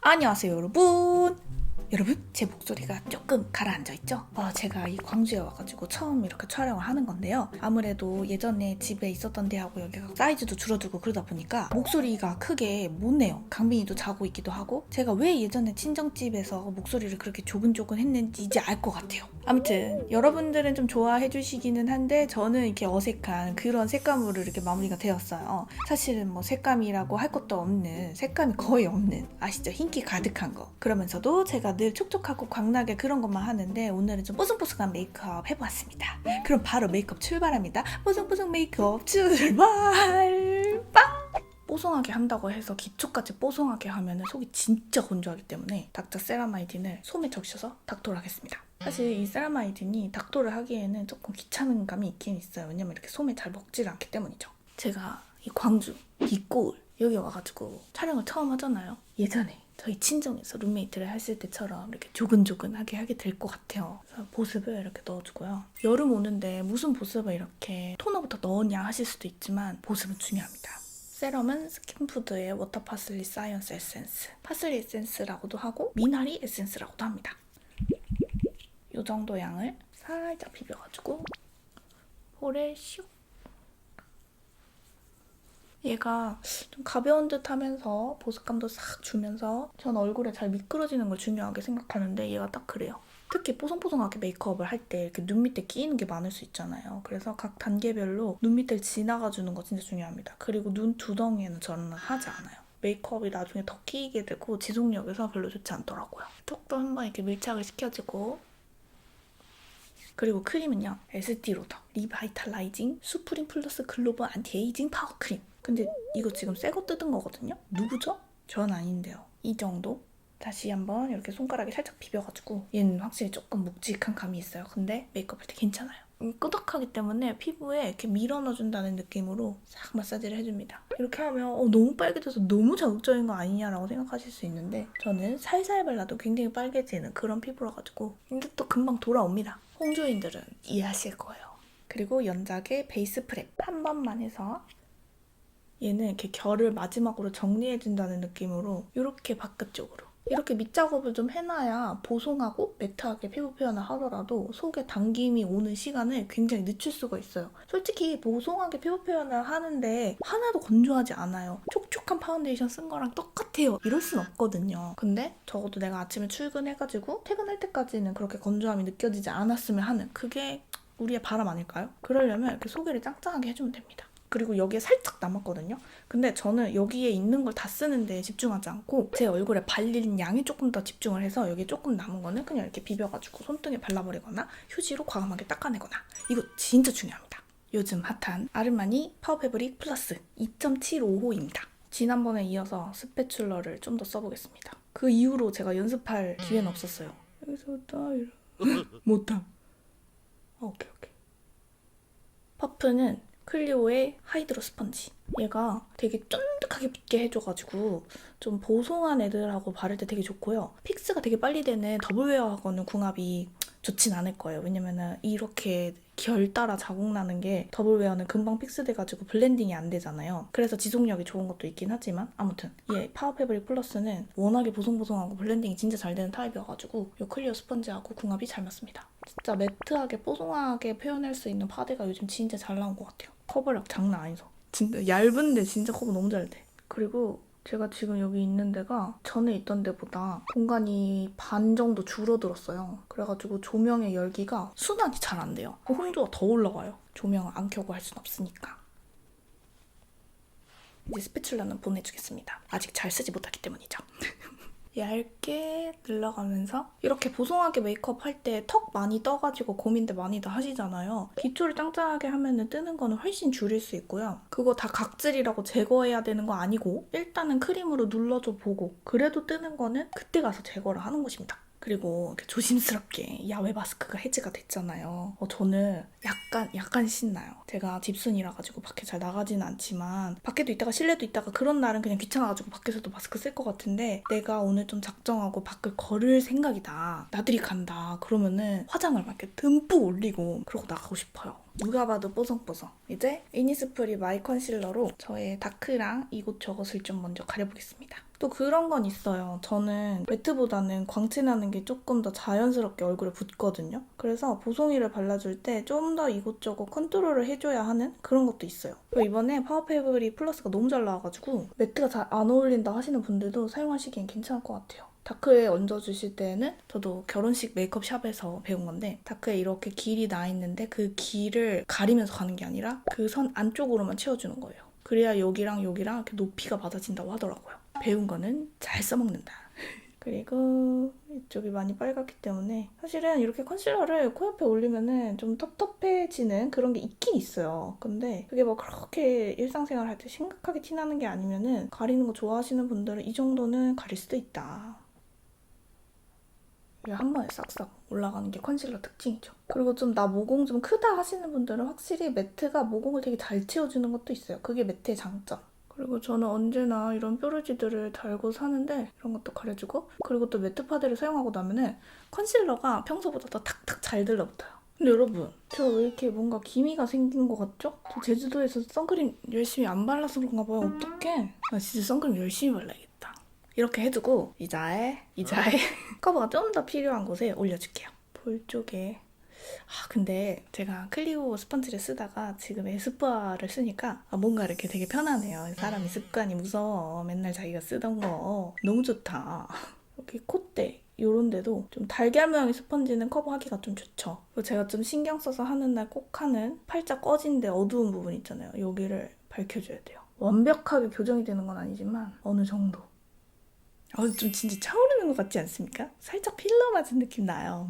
안녕하세요 여러분. 여러분, 제 목소리가 조금 가라앉아 있죠? 제가 이 광주에 와가지고 처음 이렇게 촬영을 하는 건데요. 아무래도 예전에 집에 있었던 데하고 여기가 사이즈도 줄어들고 그러다 보니까 목소리가 크게 못 내요. 강빈이도 자고 있기도 하고. 제가 왜 예전에 친정집에서 목소리를 그렇게 조근조근 했는지 이제 알 것 같아요. 아무튼 여러분들은 좀 좋아해 주시기는 한데 저는 이렇게 어색한 그런 색감으로 이렇게 마무리가 되었어요. 사실은 뭐 색감이라고 할 것도 없는, 색감이 거의 없는, 아시죠? 흰기 가득한 거. 그러면서도 제가 늘 촉촉하고 광나게 그런 것만 하는데 오늘은 좀 뽀송뽀송한 메이크업 해보았습니다. 그럼 바로 메이크업 출발합니다. 뽀송뽀송 메이크업 출발! 빵! 뽀송하게 한다고 해서 기초까지 뽀송하게 하면 속이 진짜 건조하기 때문에 닥터 세라마이딘을 솜에 적셔서 닥터를 하겠습니다. 사실 이 세라마이딘이 닥터를 하기에는 조금 귀찮은 감이 있긴 있어요. 왜냐면 이렇게 솜에 잘 먹질 않기 때문이죠. 제가 이 광주, 뒷고을 여기 와가지고 촬영을 처음 하잖아요. 예전에 저희 친정에서 룸메이트를 했을 때처럼 이렇게 조근조근하게 하게 될 것 같아요. 그래서 보습을 이렇게 넣어주고요. 여름 오는데 무슨 보습을 이렇게 토너부터 넣었냐 하실 수도 있지만 보습은 중요합니다. 세럼은 스킨푸드의 워터 파슬리 사이언스 에센스, 파슬리 에센스라고도 하고 미나리 에센스라고도 합니다. 이 정도 양을 살짝 비벼가지고 볼에 슉. 얘가 좀 가벼운 듯 하면서 보습감도 싹 주면서 전 얼굴에 잘 미끄러지는 걸 중요하게 생각하는데 얘가 딱 그래요. 특히 뽀송뽀송하게 메이크업을 할 때 이렇게 눈 밑에 끼이는 게 많을 수 있잖아요. 그래서 각 단계별로 눈 밑을 지나가주는 거 진짜 중요합니다. 그리고 눈 두덩이에는 저는 하지 않아요. 메이크업이 나중에 더 끼이게 되고 지속력에서 별로 좋지 않더라고요. 턱도 한번 이렇게 밀착을 시켜주고, 그리고 크림은요, 에스티로더 리바이탈라이징 수프림 플러스 글로벌 안티에이징 파워 크림. 근데 이거 지금 새거 뜯은 거거든요? 누구죠? 전 아닌데요. 이 정도? 다시 한번 이렇게 손가락에 살짝 비벼가지고, 얘는 확실히 조금 묵직한 감이 있어요. 근데 메이크업 할 때 괜찮아요. 끄덕하기 때문에 피부에 이렇게 밀어넣어준다는 느낌으로 싹 마사지를 해줍니다. 이렇게 하면 너무 빨개져서 너무 자극적인 거 아니냐라고 생각하실 수 있는데 저는 살살 발라도 굉장히 빨개지는 그런 피부라 가지고, 근데 또 금방 돌아옵니다. 홍조인들은 이해하실 거예요. 그리고 연작의 베이스 프랩 한 번만 해서 얘는 이렇게 결을 마지막으로 정리해준다는 느낌으로 이렇게 바깥쪽으로 이렇게 밑작업을 좀 해놔야 보송하고 매트하게 피부 표현을 하더라도 속에 당김이 오는 시간을 굉장히 늦출 수가 있어요. 솔직히 보송하게 피부 표현을 하는데 하나도 건조하지 않아요. 촉촉한 파운데이션 쓴 거랑 똑같아요. 이럴 순 없거든요. 근데 적어도 내가 아침에 출근해가지고 퇴근할 때까지는 그렇게 건조함이 느껴지지 않았으면 하는, 그게 우리의 바람 아닐까요? 그러려면 이렇게 소개를 짱짱하게 해주면 됩니다. 그리고 여기에 살짝 남았거든요. 근데 저는 여기에 있는 걸 다 쓰는데 집중하지 않고 제 얼굴에 발리는 양에 조금 더 집중을 해서 여기 조금 남은 거는 그냥 이렇게 비벼가지고 손등에 발라버리거나 휴지로 과감하게 닦아내거나. 이거 진짜 중요합니다. 요즘 핫한 아르마니 파워 패브릭 플러스 2.75호입니다. 지난번에 이어서 스패츌러를 좀 더 써보겠습니다. 그 이후로 제가 연습할 기회는 없었어요. 여기서부터 못함. 오케이. 퍼프는 클리오의 하이드로 스펀지. 얘가 되게 쫀득하게 붙게 해줘가지고 좀 보송한 애들하고 바를 때 되게 좋고요. 픽스가 되게 빨리 되는 더블웨어하고는 궁합이 좋진 않을 거예요. 왜냐면은 이렇게 결 따라 자국 나는 게 더블웨어는 금방 픽스돼가지고 블렌딩이 안 되잖아요. 그래서 지속력이 좋은 것도 있긴 하지만 아무튼 얘 파워 패브릭 플러스는 워낙에 보송보송하고 블렌딩이 진짜 잘 되는 타입이어가지고 이 클리오 스펀지하고 궁합이 잘 맞습니다. 진짜 매트하게 뽀송하게 표현할 수 있는 파데가 요즘 진짜 잘 나온 것 같아요. 커버력 장난 아니죠. 진짜 얇은데 진짜 커버 너무 잘 돼. 그리고 제가 지금 여기 있는 데가 전에 있던 데보다 공간이 반 정도 줄어들었어요. 그래가지고 조명의 열기가 순환이 잘 안 돼요. 홍조가 더 올라가요. 조명을 안 켜고 할 순 없으니까. 이제 스패츌러는 보내주겠습니다. 아직 잘 쓰지 못하기 때문이죠. 얇게 늘러가면서 이렇게 보송하게 메이크업 할 때 턱 많이 떠가지고 고민들 많이들 하시잖아요. 기초를 짱짱하게 하면 뜨는 거는 훨씬 줄일 수 있고요. 그거 다 각질이라고 제거해야 되는 거 아니고 일단은 크림으로 눌러줘 보고 그래도 뜨는 거는 그때 가서 제거를 하는 것입니다. 그리고 이렇게 조심스럽게 야외 마스크가 해제가 됐잖아요. 저는 약간 신나요. 제가 집순이라 가지고 밖에 잘 나가지는 않지만 밖에도 있다가 실내도 있다가 그런 날은 그냥 귀찮아가지고 밖에서도 마스크 쓸 것 같은데 내가 오늘 좀 작정하고 밖을 걸을 생각이다. 나들이 간다. 그러면은 화장을 막 이렇게 듬뿍 올리고 그러고 나가고 싶어요. 누가 봐도 뽀송뽀송. 이제 이니스프리 마이 컨실러로 저의 다크랑 이곳저곳을 좀 먼저 가려보겠습니다. 또 그런 건 있어요. 저는 매트보다는 광채나는 게 조금 더 자연스럽게 얼굴에 붙거든요. 그래서 보송이를 발라줄 때 좀 더 이곳저곳 컨트롤을 해줘야 하는 그런 것도 있어요. 그리고 이번에 파워페이브리 플러스가 너무 잘 나와가지고 매트가 잘 안 어울린다 하시는 분들도 사용하시기엔 괜찮을 것 같아요. 다크에 얹어주실 때는 저도 결혼식 메이크업 샵에서 배운 건데 다크에 이렇게 길이 나 있는데 그 길을 가리면서 가는 게 아니라 그 선 안쪽으로만 채워주는 거예요. 그래야 여기랑 여기랑 이렇게 높이가 맞아진다고 하더라고요. 배운 거는 잘 써먹는다. 그리고 이쪽이 많이 빨갛기 때문에 사실은 이렇게 컨실러를 코 옆에 올리면은 좀 텁텁해지는 그런 게 있긴 있어요. 근데 그게 뭐 그렇게 일상생활 할 때 심각하게 티나는 게 아니면은 가리는 거 좋아하시는 분들은 이 정도는 가릴 수도 있다. 이게 한 번에 싹싹 올라가는 게 컨실러 특징이죠. 그리고 좀 나 모공 좀 크다 하시는 분들은 확실히 매트가 모공을 되게 잘 채워주는 것도 있어요. 그게 매트의 장점. 그리고 저는 언제나 이런 뾰루지들을 달고 사는데 이런 것도 가려주고 그리고 또 매트 파데를 사용하고 나면은 컨실러가 평소보다 더 탁탁 잘 들러붙어요. 근데 여러분 제가 왜 이렇게 뭔가 기미가 생긴 것 같죠? 저 제주도에서 선크림 열심히 안 발라서 그런가 봐요. 어떡해. 나 진짜 선크림 열심히 발라야겠다. 이렇게 해두고 이자에 커버가 좀 더 필요한 곳에 올려줄게요. 볼 쪽에 근데 제가 클리오 스펀지를 쓰다가 지금 에스쁘아를 쓰니까 뭔가 이렇게 되게 편하네요. 사람이 습관이 무서워. 맨날 자기가 쓰던 거 너무 좋다. 여기 콧대 이런 데도 좀 달걀 모양의 스펀지는 커버하기가 좀 좋죠. 그리고 제가 좀 신경 써서 하는 날 꼭 하는 팔짝 꺼진 데 어두운 부분 있잖아요. 여기를 밝혀줘야 돼요. 완벽하게 교정이 되는 건 아니지만 어느 정도. 좀 진짜 차오르는 것 같지 않습니까? 살짝 필러 맞은 느낌 나요.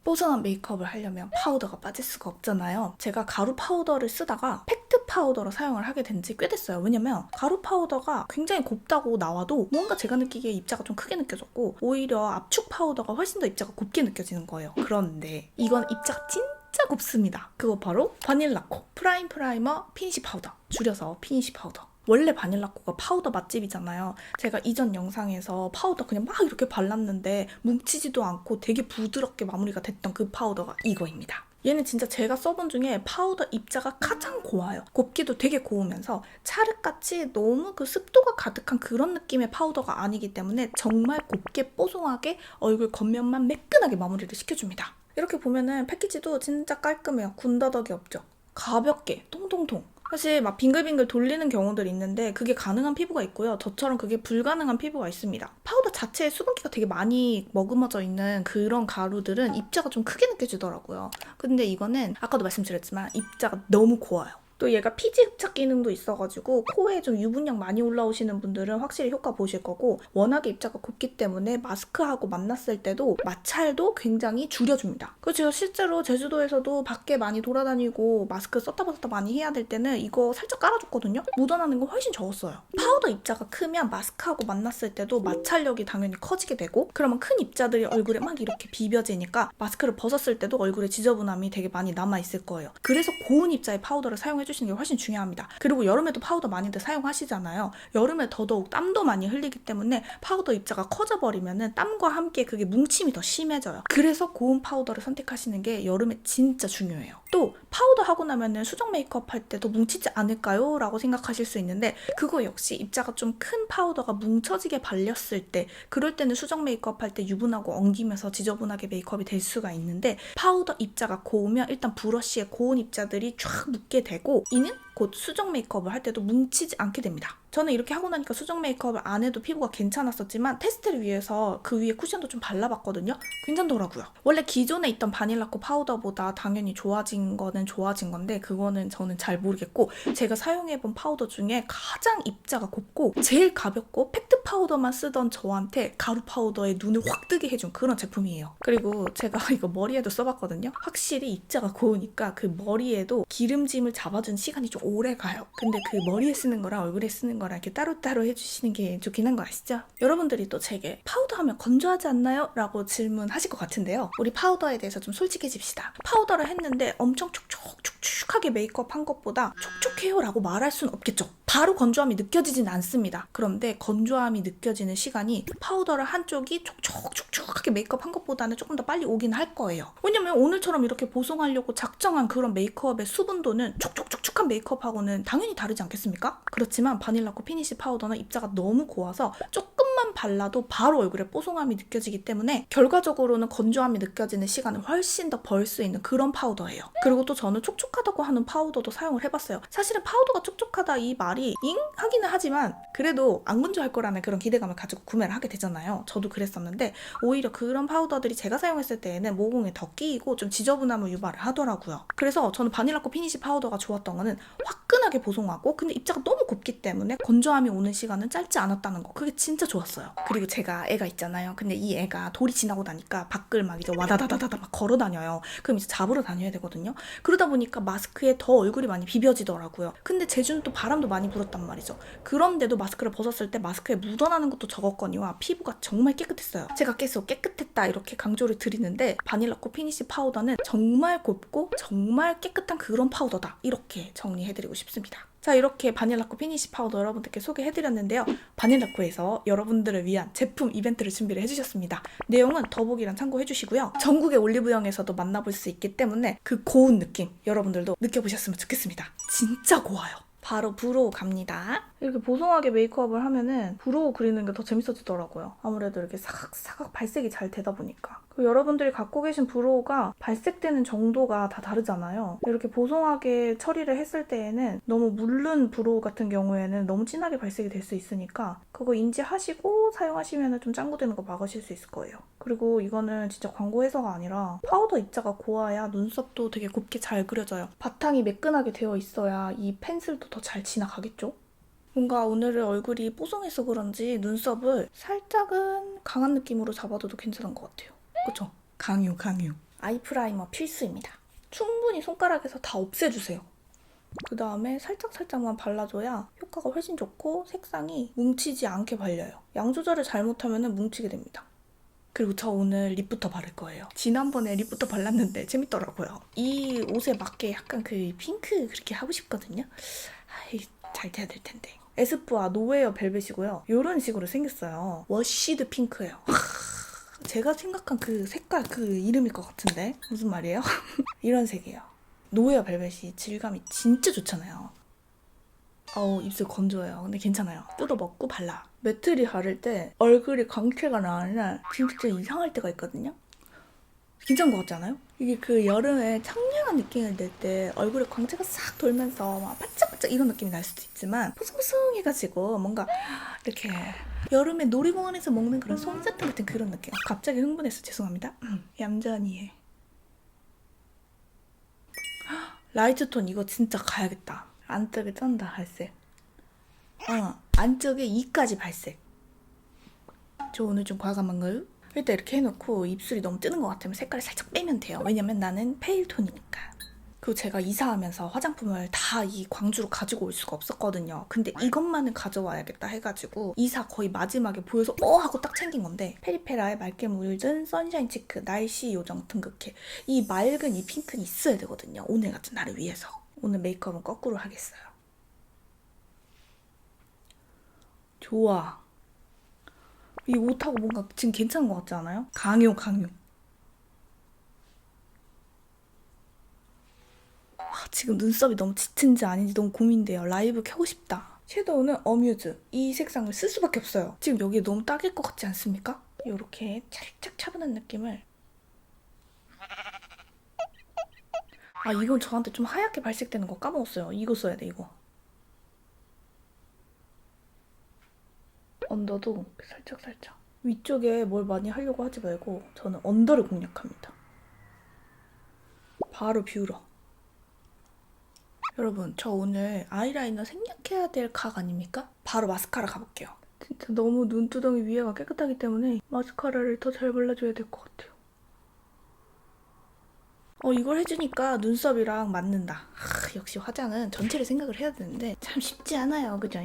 뽀송한 메이크업을 하려면 파우더가 빠질 수가 없잖아요. 제가 가루 파우더를 쓰다가 팩트 파우더로 사용을 하게 된 지 꽤 됐어요. 왜냐면 가루 파우더가 굉장히 곱다고 나와도 뭔가 제가 느끼기에 입자가 좀 크게 느껴졌고 오히려 압축 파우더가 훨씬 더 입자가 곱게 느껴지는 거예요. 그런데 이건 입자가 진짜 곱습니다. 그거 바로 바닐라코 프라이머 피니시 파우더, 줄여서 피니시 파우더. 원래 바닐라코가 파우더 맛집이잖아요. 제가 이전 영상에서 파우더 그냥 막 이렇게 발랐는데 뭉치지도 않고 되게 부드럽게 마무리가 됐던 그 파우더가 이거입니다. 얘는 진짜 제가 써본 중에 파우더 입자가 가장 고와요. 곱기도 되게 고우면서 찰흙같이 너무 그 습도가 가득한 그런 느낌의 파우더가 아니기 때문에 정말 곱게 뽀송하게 얼굴 겉면만 매끈하게 마무리를 시켜줍니다. 이렇게 보면은 패키지도 진짜 깔끔해요. 군더더기 없죠. 가볍게 통통통. 사실 막 빙글빙글 돌리는 경우들이 있는데 그게 가능한 피부가 있고요. 저처럼 그게 불가능한 피부가 있습니다. 파우더 자체에 수분기가 되게 많이 머금어져 있는 그런 가루들은 입자가 좀 크게 느껴지더라고요. 근데 이거는 아까도 말씀드렸지만 입자가 너무 고와요. 또 얘가 피지 흡착 기능도 있어가지고 코에 좀 유분량 많이 올라오시는 분들은 확실히 효과 보실 거고 워낙에 입자가 곱기 때문에 마스크하고 만났을 때도 마찰도 굉장히 줄여줍니다. 그리고 제가 실제로 제주도에서도 밖에 많이 돌아다니고 마스크 썼다 벗었다 많이 해야 될 때는 이거 살짝 깔아줬거든요. 묻어나는 건 훨씬 적었어요. 파우더 입자가 크면 마스크하고 만났을 때도 마찰력이 당연히 커지게 되고 그러면 큰 입자들이 얼굴에 막 이렇게 비벼지니까 마스크를 벗었을 때도 얼굴에 지저분함이 되게 많이 남아있을 거예요. 그래서 고운 입자의 파우더를 사용해 주시는 게 훨씬 중요합니다. 그리고 여름에도 파우더 많이들 사용하시잖아요. 여름에 더더욱 땀도 많이 흘리기 때문에 파우더 입자가 커져버리면 땀과 함께 그게 뭉침이 더 심해져요. 그래서 고운 파우더를 선택하시는 게 여름에 진짜 중요해요. 또 파우더 하고 나면은 수정 메이크업 할 때 더 뭉치지 않을까요? 라고 생각하실 수 있는데 그거 역시 입자가 좀 큰 파우더가 뭉쳐지게 발렸을 때 그럴 때는 수정 메이크업 할 때 유분하고 엉기면서 지저분하게 메이크업이 될 수가 있는데 파우더 입자가 고우면 일단 브러쉬에 고운 입자들이 쫙 묻게 되고 이는 곧 수정 메이크업을 할 때도 뭉치지 않게 됩니다. 저는 이렇게 하고 나니까 수정 메이크업을 안 해도 피부가 괜찮았었지만 테스트를 위해서 그 위에 쿠션도 좀 발라봤거든요. 괜찮더라고요. 원래 기존에 있던 바닐라코 파우더보다 당연히 좋아진 거는 좋아진 건데 그거는 저는 잘 모르겠고 제가 사용해본 파우더 중에 가장 입자가 곱고 제일 가볍고 팩트 파우더만 쓰던 저한테 가루 파우더에 눈을 확 뜨게 해준 그런 제품이에요. 그리고 제가 이거 머리에도 써봤거든요. 확실히 입자가 고우니까 그 머리에도 기름짐을 잡아준 시간이 좀 오래 가요. 근데 그 머리에 쓰는 거랑 얼굴에 쓰는 거랑 이렇게 따로따로 해주시는 게 좋긴 한 거 아시죠? 여러분들이 또 제게 파우더 하면 건조하지 않나요? 라고 질문하실 것 같은데요. 우리 파우더에 대해서 좀 솔직해집시다. 파우더를 했는데 엄청 촉촉하게 메이크업 한 것보다 촉촉해요 라고 말할 수는 없겠죠. 바로 건조함이 느껴지진 않습니다. 그런데 건조함이 느껴지는 시간이 파우더를 한쪽이 촉촉하게 메이크업 한 것보다는 조금 더 빨리 오긴 할 거예요. 왜냐면 오늘처럼 이렇게 보송하려고 작정한 그런 메이크업의 수분도는 촉촉한 메이크업하고는 당연히 다르지 않겠습니까? 그렇지만 바닐라코 피니시 파우더는 입자가 너무 고와서 조금 조금만 발라도 바로 얼굴에 뽀송함이 느껴지기 때문에 결과적으로는 건조함이 느껴지는 시간을 훨씬 더 벌 수 있는 그런 파우더예요. 그리고 또 저는 촉촉하다고 하는 파우더도 사용을 해봤어요. 사실은 파우더가 촉촉하다 이 말이 하기는 하지만 그래도 안 건조할 거라는 그런 기대감을 가지고 구매를 하게 되잖아요. 저도 그랬었는데 오히려 그런 파우더들이 제가 사용했을 때에는 모공에 더 끼이고 좀 지저분함을 유발을 하더라고요. 그래서 저는 바닐라코 피니쉬 파우더가 좋았던 거는 화끈하게 보송하고 근데 입자가 너무 곱기 때문에 건조함이 오는 시간은 짧지 않았다는 거. 그게 진짜 좋았어요. 그리고 제가 애가 있잖아요. 근데 이 애가 돌이 지나고 나니까 밖을 막 이제 와다다다다다 막 걸어 다녀요. 그럼 이제 잡으러 다녀야 되거든요. 그러다 보니까 마스크에 더 얼굴이 많이 비벼지더라고요. 근데 제주는 또 바람도 많이 불었단 말이죠. 그런데도 마스크를 벗었을 때 마스크에 묻어나는 것도 적었거니와 피부가 정말 깨끗했어요. 제가 계속 깨끗했다 이렇게 강조를 드리는데 바닐라코 피니쉬 파우더는 정말 곱고 정말 깨끗한 그런 파우더다. 이렇게 정리해드리고 싶습니다. 자, 이렇게 바닐라코 피니쉬 파우더 여러분들께 소개해드렸는데요. 바닐라코에서 여러분들을 위한 제품 이벤트를 준비를 해주셨습니다. 내용은 더보기란 참고해주시고요. 전국의 올리브영에서도 만나볼 수 있기 때문에 그 고운 느낌 여러분들도 느껴보셨으면 좋겠습니다. 진짜 고와요. 바로 브로우 갑니다. 이렇게 보송하게 메이크업을 하면은 브로우 그리는 게 더 재밌어지더라고요. 아무래도 이렇게 사각사각 발색이 잘 되다 보니까. 그리고 여러분들이 갖고 계신 브로우가 발색되는 정도가 다 다르잖아요. 이렇게 보송하게 처리를 했을 때에는 너무 물른 브로우 같은 경우에는 너무 진하게 발색이 될 수 있으니까 그거 인지하시고 사용하시면 좀 짱구되는 거 막으실 수 있을 거예요. 그리고 이거는 진짜 광고 해서가 아니라 파우더 입자가 고와야 눈썹도 되게 곱게 잘 그려져요. 바탕이 매끈하게 되어 있어야 이 펜슬도 더 잘 지나가겠죠? 뭔가 오늘은 얼굴이 뽀송해서 그런지 눈썹을 살짝은 강한 느낌으로 잡아줘도 괜찮은 것 같아요. 그쵸? 강요. 아이 프라이머 필수입니다. 충분히 손가락에서 다 없애주세요. 그 다음에 살짝살짝만 발라줘야 효과가 훨씬 좋고 색상이 뭉치지 않게 발려요. 양 조절을 잘못하면 뭉치게 됩니다. 그리고 저 오늘 립부터 바를 거예요. 지난번에 립부터 발랐는데 재밌더라고요. 이 옷에 맞게 약간 그 핑크 그렇게 하고 싶거든요. 잘 돼야 될 텐데. 에스쁘아 노웨어 벨벳이고요. 이런 식으로 생겼어요. 워시드 핑크예요. 제가 생각한 그 색깔 그 이름일 것 같은데 무슨 말이에요? 이런 색이에요. 노웨어 벨벳이 질감이 진짜 좋잖아요. 입술 건조해요. 근데 괜찮아요. 뜯어먹고 발라. 매트리 바를 때 얼굴이 광채가 나면 진짜 이상할 때가 있거든요. 괜찮은 것 같지 않아요? 이게 그 여름에 청량한 느낌을 낼 때 얼굴에 광채가 싹 돌면서 막 반짝반짝 이런 느낌이 날 수도 있지만 포송포송해가지고 뭔가 이렇게 여름에 놀이공원에서 먹는 그런 솜사탕 같은 그런 느낌. 갑자기 흥분해서 죄송합니다. 얌전히 해. 라이트톤 이거 진짜 가야겠다. 안쪽에 쩐다 발색. 안쪽에 이까지 발색. 저 오늘 좀 과감한가요? 일단 이렇게 해놓고 입술이 너무 뜨는 것 같으면 색깔을 살짝 빼면 돼요. 왜냐면 나는 페일톤이니까. 그리고 제가 이사하면서 화장품을 다 이 광주로 가지고 올 수가 없었거든요. 근데 이것만은 가져와야겠다 해가지고 이사 거의 마지막에 보여서 하고 딱 챙긴 건데 페리페라의 맑게 물든 선샤인 치크 날씨 요정 등극해. 이 맑은 이 핑크는 있어야 되거든요. 오늘 같은 날을 위해서. 오늘 메이크업은 거꾸로 하겠어요. 좋아. 이 옷하고 뭔가 지금 괜찮은 것 같지 않아요? 강요. 지금 눈썹이 너무 짙은지 아닌지 너무 고민돼요. 라이브 켜고 싶다. 섀도우는 어뮤즈. 이 색상을 쓸 수밖에 없어요. 지금 여기에 너무 딱일 것 같지 않습니까? 이렇게 살짝 차분한 느낌을. 이건 저한테 좀 하얗게 발색되는 거 까먹었어요. 이거 써야 돼, 이거. 언더도 살짝. 위쪽에 뭘 많이 하려고 하지 말고 저는 언더를 공략합니다. 바로 뷰러. 여러분, 저 오늘 아이라이너 생략해야 될 각 아닙니까? 바로 마스카라 가볼게요. 진짜 너무 눈두덩이 위에가 깨끗하기 때문에 마스카라를 더 잘 발라줘야 될 것 같아요. 이걸 해주니까 눈썹이랑 맞는다. 역시 화장은 전체를 생각을 해야 되는데 참 쉽지 않아요. 그죠?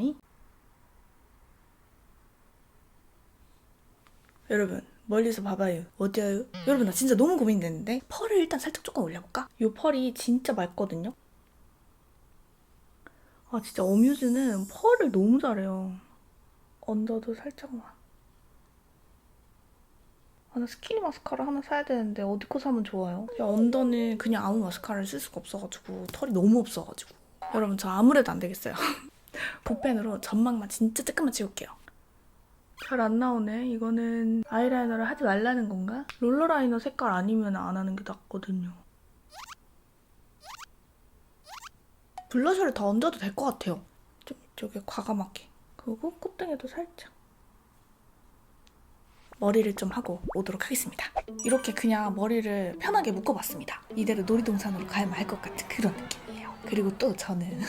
여러분 멀리서 봐봐요. 어때요? 여러분 나 진짜 너무 고민되는데 펄을 일단 살짝 조금 올려볼까? 이 펄이 진짜 맑거든요? 진짜 어뮤즈는 펄을 너무 잘해요. 언더도 살짝만. 나 스키니 마스카라 하나 사야 되는데 어디 거 사면 좋아요? 언더는 그냥 아무 마스카라를 쓸 수가 없어가지고 털이 너무 없어가지고. 여러분 저 아무래도 안 되겠어요. 붓펜으로 점막만 진짜 조금만 지울게요. 잘 안 나오네. 이거는 아이라이너를 하지 말라는 건가? 롤러라이너 색깔 아니면 안 하는 게 낫거든요. 블러셔를 더 얹어도 될 것 같아요. 좀 이쪽에 과감하게. 그리고 콧등에도 살짝. 머리를 좀 하고 오도록 하겠습니다. 이렇게 그냥 머리를 편하게 묶어봤습니다. 이대로 놀이동산으로 가야 할 것 같은 그런 느낌이에요. 그리고 또 저는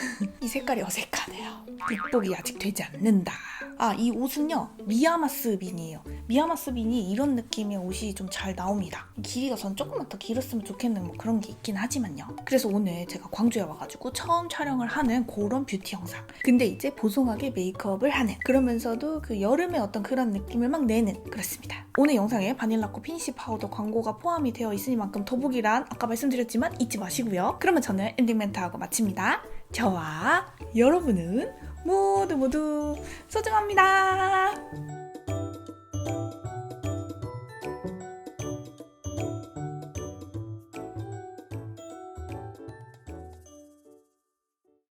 이 색깔이 어색하네요. 극복이 아직 되지 않는다. 아, 이 옷은요, 미야마스 빈이에요. 미야마스 빈이 이런 느낌의 옷이 좀 잘 나옵니다. 길이가 전 조금만 더 길었으면 좋겠는 뭐 그런 게 있긴 하지만요. 그래서 오늘 제가 광주에 와가지고 처음 촬영을 하는 그런 뷰티 영상. 근데 이제 보송하게 메이크업을 하는, 그러면서도 그 여름의 어떤 그런 느낌을 막 내는, 그렇습니다. 오늘 영상에 바닐라코 피니시 파우더 광고가 포함이 되어 있으니만큼 더보기란 아까 말씀드렸지만 잊지 마시고요. 그러면 저는 엔딩 멘트하고 마칩니다. 저와 여러분은 모두 소중합니다.